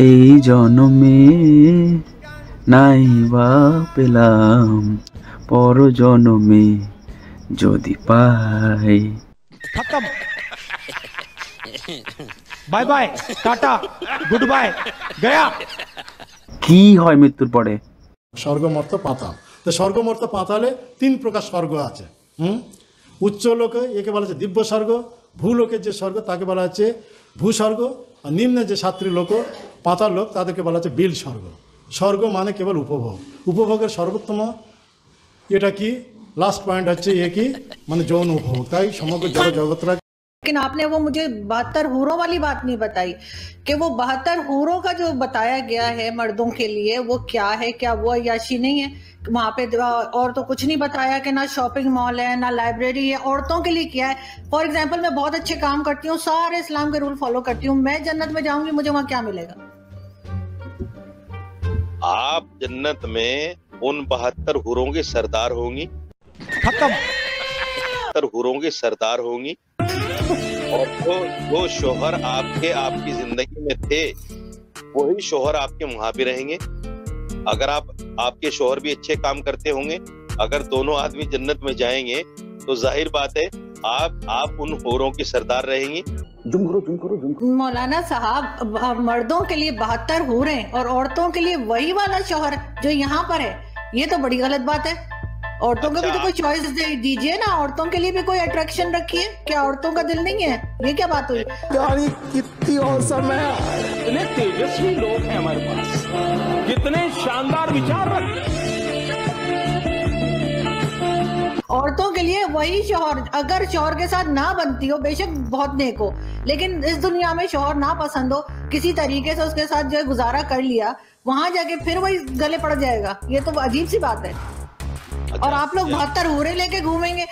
এই জনমে নাই বা পেলাম, পর জনমে যদি পাই। खत्म। बाय बाय, टाटा, गुड बाय, गया। কি হয় মৃত্যুর পরে? স্বর্গ মর্ত পাতাল। তো স্বর্গ মর্ত পাতালে 3 প্রকার স্বর্গ আছে। উচ্চ লোকে একে বলা হচ্ছে দিব্য স্বর্গ, ভূলোকের যে স্বর্গ তাকে বলা হচ্ছে ভূস্বর্গ, আর নিম্নে যে সাত্রী লোক পাতাল লোক তাদেরকে বলা হচ্ছে বিল স্বর্গ। স্বর্গ মানে কেবল উপভোগ, উপভোগের সর্বোত্তম এটা কি লাস্ট পয়েন্ট হচ্ছে এ কি মানে যৌন উপভোগ। তাই সমগ্র জগৎরা। लेकिन आपने वो मुझे 72 हूरों वाली बात नहीं बताई कि वो 72 हूरों का जो बताया गया है मर्दों के लिए वो क्या है, क्या वो अय्याशी नहीं है वहां पे? और तो कुछ नहीं बताया कि ना शॉपिंग मॉल है ना लाइब्रेरी है। औरतों के लिए क्या है? फॉर एग्जाम्पल मैं बहुत अच्छे काम करती हूँ, सारे इस्लाम के रूल फॉलो करती हूँ, मैं जन्नत में जाऊंगी, मुझे वहां क्या मिलेगा? आप जन्नत में उन 72 हूरों के सरदार होंगी। खत्म। 72 हूरों के सरदार होंगी और वो शोहर आपकी जिंदगी में थे वही शोहर आपके वहां भी रहेंगे। अगर आपके शोहर भी अच्छे काम करते होंगे, अगर दोनों आदमी जन्नत में जाएंगे तो जाहिर बात है आप उन हूरों के सरदार रहेंगी। मौलाना साहब, मर्दों के लिए 72 हूरें और औरतों के लिए वही वाला शोहर जो यहाँ पर है, ये तो बड़ी गलत बात है। औरतों को भी तो कोई चॉइस दीजिए ना, औरतों के लिए भी कोई अट्रैक्शन रखिए। क्या औरतों का दिल नहीं है? ये क्या बात हुई? कितनी औसम है, कितने तेजस्वी लोग हैं हमारे पास, कितने शानदार विचार रखते हैं। औरतों के लिए वही शौहर, अगर शौहर के साथ ना बनती हो बेशक बहुत नेक हो, लेकिन इस दुनिया में शौहर ना पसंद हो, किसी तरीके से उसके साथ जो है गुजारा कर लिया, वहां जाके फिर वही गले पड़ जाएगा। ये तो अजीब सी बात है। और आप लोग 72 हूरे लेके घूमेंगे।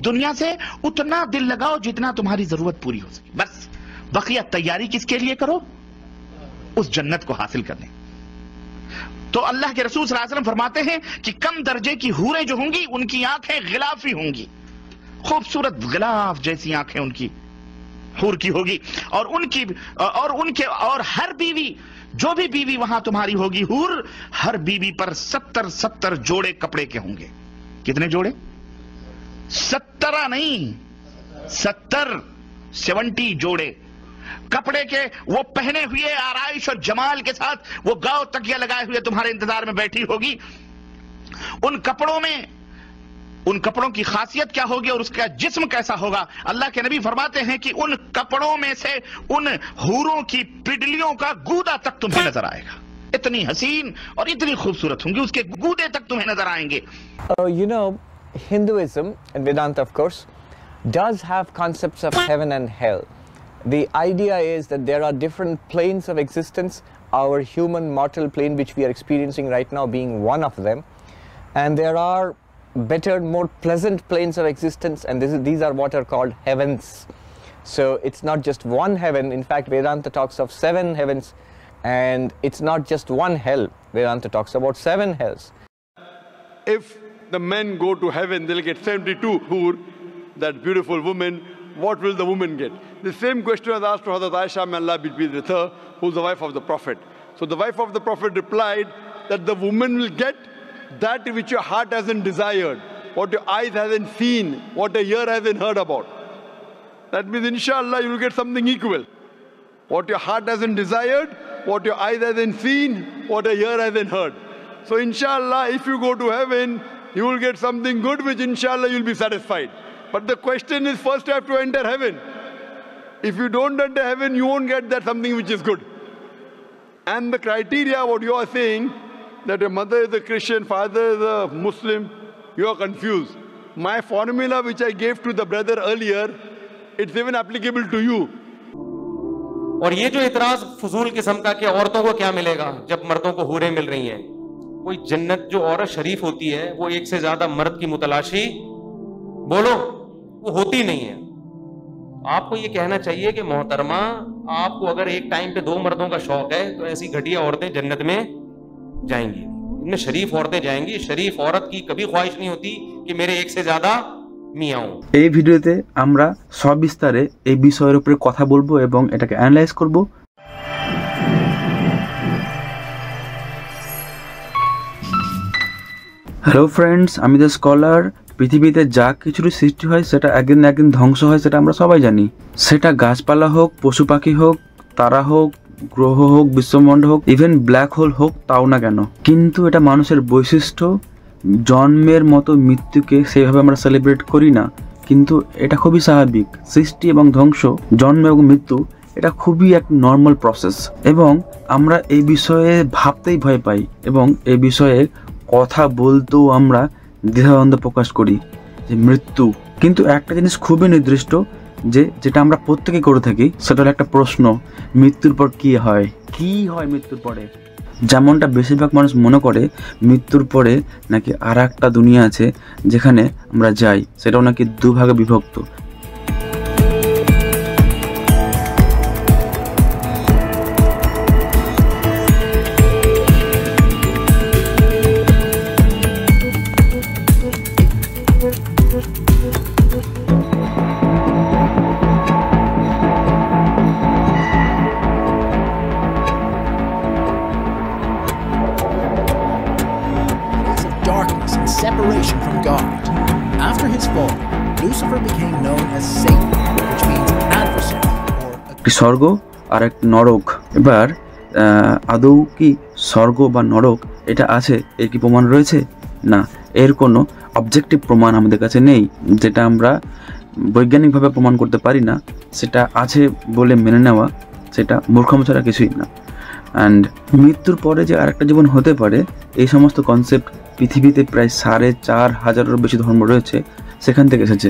दुनिया से उतना दिल लगाओ जितना तुम्हारी जरूरत पूरी हो सके, बस। बकिया तैयारी किसके लिए करो? उस जन्नत को हासिल करने। तो अल्लाह के रसूल सल्लल्लाहु अलैहि वसल्लम फरमाते हैं कि कम दर्जे की हूरें जो होंगी उनकी आंखें गिलाफी होंगी, खूबसूरत गिलाफ जैसी आंखें उनकी हूर की होगी। और हर बीवी, जो भी बीवी वहां तुम्हारी होगी हूर, हर बीवी पर 70 जोड़े कपड़े के होंगे। कितने जोड़े? 70 नहीं, 70 जोड़े कपड़े के, वो पहने हुए आराइश और जमाल के साथ वो गाँव तकिया लगाए हुए तुम्हारे इंतजार में बैठी होगी। उन कपड़ों की खासियत क्या होगी और उसका जिस्म कैसा होगा? अल्लाह के नबी फरमाते हैं कि उन कपड़ों में से उन हूरों की पिडलियों का गूदा तक तुम्हें नजर आएगा। इतनी हसीन और इतनी खूबसूरत होंगी, उसके गूदे तक तुम्हें नजर आएंगे। You know, Hinduism and Vedanta, of course, does have concepts of heaven and hell. The idea is that there are different planes of existence, our human mortal plane which we are experiencing right now being one of them, and there are better, more pleasant planes of existence, and these are what are called heavens. So it's not just one heaven. In fact, Vedanta talks of 7 heavens, and it's not just one hell. Vedanta talks about 7 hells. If the men go to heaven, they'll get 72 hur, that beautiful woman. What will the woman get? The same question was asked to Hazrat Aisha, may Allah be pleased with her, who's the wife of the Prophet. So the wife of the Prophet replied that the woman will get that which your heart hasn't desired, what your eyes hasn't seen, what your ear hasn't heard about. That means inshallah you will get something equal. What your heart hasn't desired, what your eyes hasn't seen, what your ear hasn't heard. So inshallah if you go to heaven, you will get something good which inshallah you'll be satisfied. But the question is, first you have to enter heaven. If you don't enter heaven, you won't get that something which is good. And the criteria, what you are saying, that your mother is a Christian, father is a Muslim, you are confused. My formula which I gave to the brother earlier, it's even applicable to you. और ये जो इतराज फजूल किस्म का कि औरतों को क्या मिलेगा जब मर्दों को हूरें मिल रही हैं, कोई जन्नत जो औरत शरीफ होती है वो एक से ज्यादा मर्द की मुतलाशी बोलो वो होती नहीं है। आपको ये कहना चाहिए कि मोहतरमा, आपको अगर एक टाइम पे 2 मर्दों का शौक है तो ऐसी घटिया औरतें जन्नत में जाएंगी, इनमें शरीफ औरतें जाएंगी। शरीफ औरत की कभी ख्वाहिश नहीं होती कि मेरे एक से ज्यादा मियाओ। এই ভিডিওতে আমরা সবিস্তারে এই বিষয়ের উপরে কথা বলবো এবং এটাকে অ্যানালাইজ করব। হ্যালো ফ্রেন্ডস, আমি দ্য স্কলার। পৃথিবীতে যা কিছুর সৃষ্টি হয় সেটা একদিন না একদিন ধ্বংস হয়, সেটা আমরা সবাই জানি। সেটা গাছপালা হোক, পশু পাখি হোক, তারা হোক, গ্রহ হোক, বিশ্বমণ্ডল হোক, ইভেন ব্ল্যাক হোল হোক, তাও না কেন। কিন্তু এটা মানুষের বৈশিষ্ট্য। জন্মের মতো মৃত্যুকে সেইভাবে আমরা সেলিব্রেট করি না, কিন্তু এটা খুবই স্বাভাবিক। সৃষ্টি এবং ধ্বংস, জন্ম এবং মৃত্যু, এটা খুবই এক নর্মাল প্রসেস এবং আমরা এই বিষয়ে ভাবতেই ভয় পাই এবং এই বিষয়ে কথা বলতেও আমরা দ্বিধাদ্বন্দ্ব প্রকাশ করি যে মৃত্যু। কিন্তু একটা জিনিস খুবই নির্দিষ্ট, যেটা আমরা প্রত্যেকেই করে থাকি, সেটা হলো একটা প্রশ্ন, মৃত্যুর পর কি হয়? কি হয় মৃত্যুর পরে? যেমনটা বেশিরভাগ মানুষ মনে করে মৃত্যুর পরে নাকি আর একটা দুনিয়া আছে যেখানে আমরা যাই, সেটাও নাকি দুভাগে বিভক্ত। Darkness and separation from God. After his fall, Lucifer became known as Satan, which means adversary or স্বর্গ আর এক নরক। এবার আদৌ কি স্বর্গ বা নরক এটা আছে, এর কি প্রমাণ রয়েছে? না, এর কোনো অবজেক্টিভ প্রমাণ আমাদের কাছে নেই, যেটা আমরা বৈজ্ঞানিকভাবে প্রমাণ করতে পারি না। সেটা আছে বলে মেনে নেওয়া, সেটা মূর্খতা ছাড়া কিছুই না। অ্যান্ড মৃত্যুর পরে যে আরেকটা জীবন হতে পারে, এই সমস্ত কনসেপ্ট পৃথিবীতে প্রায় 5,500-এরও বেশি ধর্ম রয়েছে, সেখান থেকে এসেছে।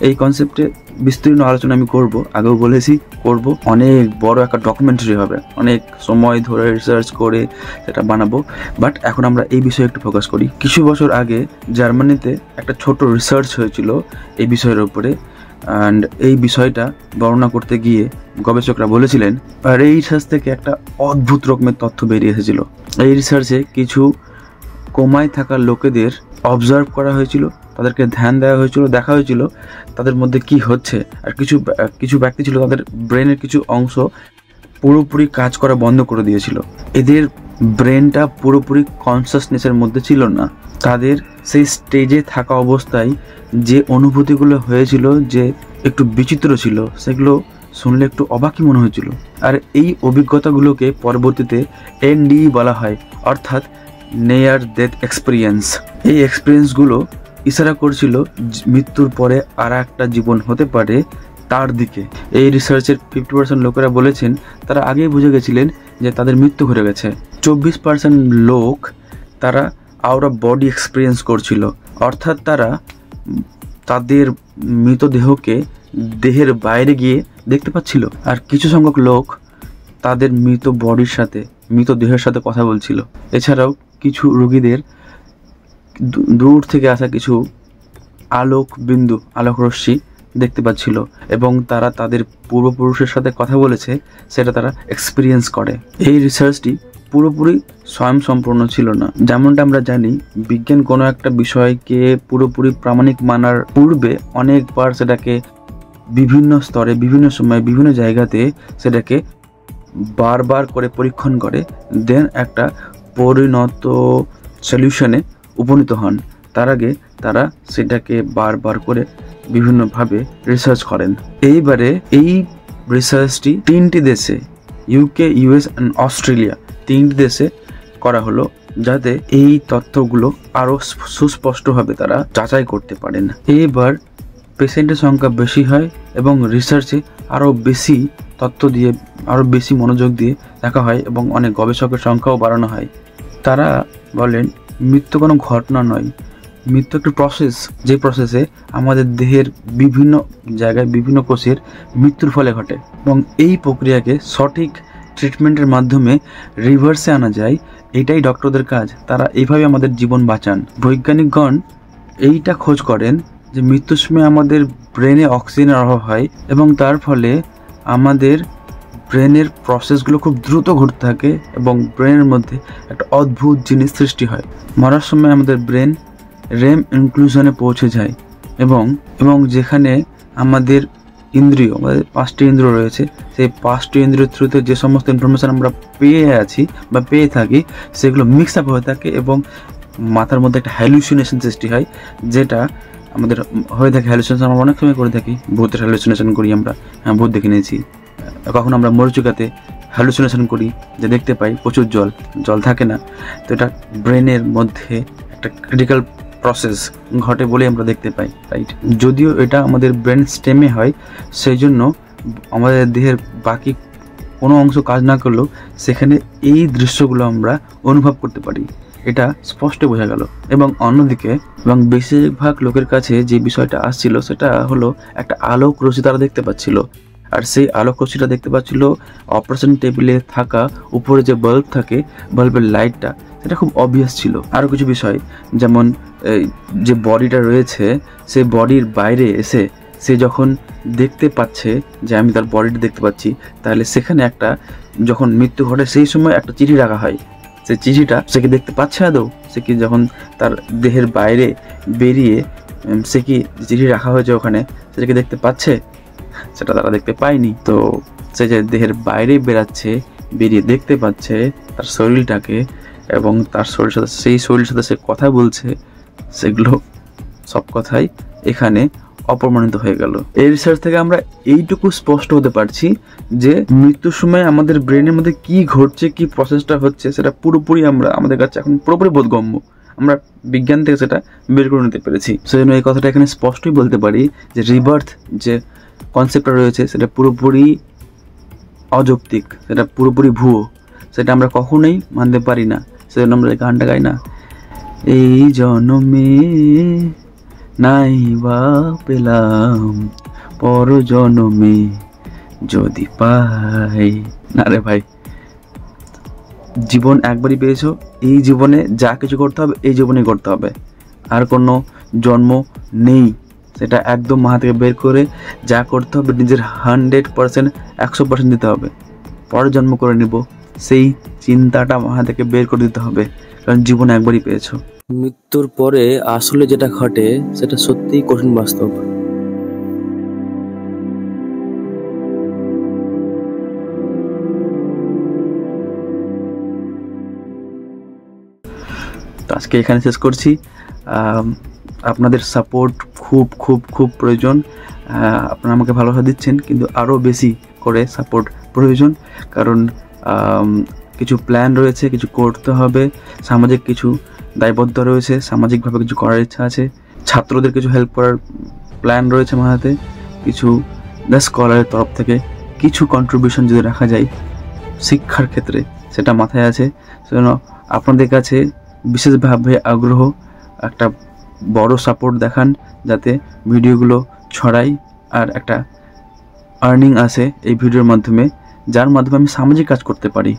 এই কনসেপ্টে বিস্তীর্ণ আলোচনা আমি করব, আগেও বলেছি করব। অনেক বড় একটা ডকুমেন্টারি হবে, অনেক সময় ধরে রিসার্চ করে সেটা বানাবো। বাট এখন আমরা এই বিষয়ে একটু ফোকাস করি। কিছু বছর আগে জার্মানিতে একটা ছোট রিসার্চ হয়েছিল এই বিষয়ের উপরে, অ্যান্ড এই বিষয়টা বর্ণনা করতে গিয়ে গবেষকরা বলেছিলেন, আর এই রিসার্চ থেকে একটা অদ্ভুত রকমের তথ্য বেরিয়ে এসেছিল। এই রিসার্চে কিছু কোমায় থাকা লোকেদের অবজার্ভ করা হয়েছিল, তাদেরকে ধ্যান দেওয়া হয়েছিল, দেখা হয়েছিল তাদের মধ্যে কি হচ্ছে। আর কিছু ব্যক্তি ছিল, তাদের ব্রেনের কিছু অংশ পুরোপুরি কাজ করা বন্ধ করে দিয়েছিল। এদের ব্রেনটা পুরোপুরি কনসাসনেসের মধ্যে ছিল না। তাদের সেই স্টেজে থাকা অবস্থায় যে অনুভূতিগুলো হয়েছিল, যে একটু বিচিত্র ছিল, সেগুলো শুনলে একটু অবাকই মনে হয়েছিল। আর এই অভিজ্ঞতাগুলোকে পরবর্তীতে NDE বলা হয়, অর্থাৎ নিয়ার ডেথ এক্সপিরিয়েন্স। এই এক্সপিরিয়েন্সগুলো ইশারা করছিল মৃত্যুর পরে আর একটা জীবন হতে পারে তার দিকে। এই রিসার্চের 50% লোকেরা বলেছেন তারা আগেই বুঝে গেছিলেন যে তাদের মৃত্যু ঘটে গেছে। 24% লোক তারা আউট অফ বডি এক্সপিরিয়েন্স করছিল, অর্থাৎ তারা তাদের মৃতদেহকে দেহের বাইরে গিয়ে দেখতে পাচ্ছিল। আর কিছু সংখ্যক লোক তাদের মৃত বডির সাথে, মৃতদেহের সাথে কথা বলছিল। এছাড়াও কিছু রোগীদের দূর থেকে আসা কিছু আলোক বিন্দু, আলোক রশ্মি দেখতে পাচ্ছিল এবং তারা তাদের পূর্বপুরুষের সাথে কথা বলেছে, সেটা তারা এক্সপিরিয়েন্স করে। এই রিসার্চটি পুরোপুরি স্বয়ংসম্পূর্ণ ছিল না। যেমনটা আমরা জানি, বিজ্ঞান কোনো একটা বিষয়কে পুরোপুরি প্রামাণিক মানার পূর্বে অনেকবার সেটাকে বিভিন্ন স্তরে, বিভিন্ন সময়ে, বিভিন্ন জায়গাতে সেটাকে বারবার করে পরীক্ষণ করে, দেন একটা পরিণত সলিউশনে উপনীত হন। তার আগে তারা সেটাকে বারবার করে বিভিন্নভাবে রিসার্চ করেন। এইবারে এই রিসার্চটি 3টি দেশে, UK, US অ্যান্ড অস্ট্রেলিয়া, 3টি দেশে করা হলো, যাতে এই তথ্যগুলো আরও সুস্পষ্টভাবে তারা যাচাই করতে পারেন। এইবার পেশেন্টের সংখ্যা বেশি হয় এবং রিসার্চে আরও বেশি তথ্য দিয়ে, আরও বেশি মনোযোগ দিয়ে দেখা হয় এবং অনেক গবেষকের সংখ্যাও বাড়ানো হয়। তারা বলেন মৃত্যু কোনো ঘটনা নয়, মৃত্যু একটা প্রসেস, যে প্রসেসে আমাদের দেহের বিভিন্ন জায়গায় বিভিন্ন কোষের মৃত্যুর ফলে ঘটে এবং এই প্রক্রিয়াকে সঠিক ট্রিটমেন্টের মাধ্যমে রিভার্সে আনা যায়। এটাই ডক্টরদের কাজ, তারা এইভাবে আমাদের জীবন বাঁচান। বৈজ্ঞানিকগণ এইটা খোঁজ করেন যে মৃত্যুর সময় আমাদের ব্রেনে অক্সিজেনের অভাব হয় এবং তার ফলে আমাদের ব্রেনের প্রসেসগুলো খুব দ্রুত ঘটতে থাকে এবং ব্রেনের মধ্যে একটা অদ্ভুত জিনিস সৃষ্টি হয়। মরার সময় আমাদের ব্রেন REM ইনক্লুশনে পৌঁছে যায় এবং যেখানে আমাদের ইন্দ্রিয়, আমাদের 5টি ইন্দ্রিয় রয়েছে, সেই 5টি ইন্দ্রিয়ের থ্রুতে যে সমস্ত ইনফরমেশন আমরা পেয়ে আছি বা পেয়ে থাকি সেগুলো মিক্স আপ হয়ে থাকে এবং মাথার মধ্যে একটা হ্যালুসিনেশন সৃষ্টি হয়, যেটা আমাদের হয়ে থাকে। হ্যালুসিনেশন আমরা অনেক সময় করে থাকি, ভূতের হ্যালুসিনেশন করি আমরা, ভূত দেখে নিয়েছি। কখন আমরা মরচুকাতে হ্যালুসিনেশন করি, যে দেখতে পাই প্রচুর জল থাকে না, তো এটা ব্রেনের মধ্যে একটা ক্রিটিক্যাল প্রসেস ঘটে বলে আমরা দেখতে পাই, রাইট? যদিও এটা আমাদের ব্রেন স্টেমে হয়, সেই জন্য আমাদের দেহের বাকি কোনো অংশ কাজ না করলেও সেখানে এই দৃশ্যগুলো আমরা অনুভব করতে পারি, এটা স্পষ্ট বোঝা গেল। এবং অন্যদিকে বেশিরভাগ লোকের কাছে যে বিষয়টা আসছিল সেটা হলো একটা আলোক রশ্মি তারা দেখতে পাচ্ছিল, আর সেই আলোক রশ্মিটা দেখতে পাচ্ছিল অপারেশন টেবিলে থাকা উপরে যে বাল্ব থাকে, বাল্বের লাইটটা, সেটা খুব অবভিয়াস ছিল। আরও কিছু বিষয়, যেমন যে বডিটা রয়েছে সেই বডির বাইরে এসে সে যখন দেখতে পাচ্ছে যে আমি তার বডিটা দেখতে পাচ্ছি, তাহলে সেখানে একটা যখন মৃত্যু ঘটে সেই সময় একটা চিঠি রাখা হয়, সেই চিঠিটা সে কি দেখতে পাচ্ছে আদৌ? সে কি যখন তার দেহের বাইরে বেরিয়ে সে কি চিঠি রাখা হয়েছে ওখানে সেটাকে দেখতে পাচ্ছে? সেটা তারা দেখতে পায়নি। তো সে যে দেহের বাইরে বেরিয়ে দেখতে পাচ্ছে তার শরীরটাকে, এবং তার সেই শরীরের সাথে সে কথা বলছে, সেগুলো সব কথাই এখানে অপ্রমাণিত হয়ে গেল। এই রিসার্চ থেকে আমরা এইটুকু স্পষ্ট হতে পারছি যে মৃত্যুর সময় আমাদের ব্রেনের মধ্যে কি ঘটছে, কি প্রসেসটা হচ্ছে, সেটা পুরোপুরি আমাদের কাছে এখন পুরোপুরি বোধগম্য। আমরা বিজ্ঞান থেকে সেটা বের করে নিতে পেরেছি। সেজন্য এই কথাটা এখানে স্পষ্টই বলতে পারি যে রিবার্থ যে কনসেপ্টটা রয়েছে সেটা পুরোপুরি অযৌক্তিক, সেটা পুরোপুরি ভুয়ো, সেটা আমরা কখনোই মানতে পারি না। সেজন্য আমরা এই গানটা গাই না, এই জন্মে নাই বা পেলাম, পর জন্মে যদি পাই। না রে ভাই, জীবন একবারই পেয়েছো, এই জীবনে যা কিছু করতে হবে এই জীবনে করতে হবে, আর কোনো জন্ম নেই। সেটা একদম মাথা থেকে বের করে যা করতে হবে নিজের 100% 100% দিতে হবে। পরের জন্ম করে নিব সেই চিন্তাটা মাথা থেকে বের করে দিতে হবে, কারণ জীবন একবারই পেয়েছো। মৃত্যুর পরে আসলে যেটা ঘটে সেটা সত্যিই কঠিন বাস্তব। তো আজকে এখানে শেষ করছি। আপনাদের সাপোর্ট খুব খুব খুব প্রয়োজন। আপনারা আমাকে ভালোবাসা দিচ্ছেন, কিন্তু আরও বেশি করে সাপোর্ট প্রয়োজন, কারণ কিছু প্ল্যান রয়েছে, কিছু করতে হবে, সামাজিক কিছু দায়বদ্ধ রয়েছে, সামাজিকভাবে কিছু করার ইচ্ছা আছে, ছাত্রদের কিছু হেল্প করার প্ল্যান রয়েছে মাথাতে, কিছু স্কলারের তরফ থেকে কিছু কন্ট্রিবিউশন যদি রাখা যায় শিক্ষার ক্ষেত্রে, সেটা মাথায় আছে। সেজন্য আপনাদের কাছে বিশেষভাবে আগ্রহ, একটা বড় সাপোর্ট দেখান যাতে ভিডিওগুলো ছড়াই আর একটা আর্নিং আসে এই ভিডিওর মাধ্যমে, যার মাধ্যমে আমি সামাজিক কাজ করতে পারি।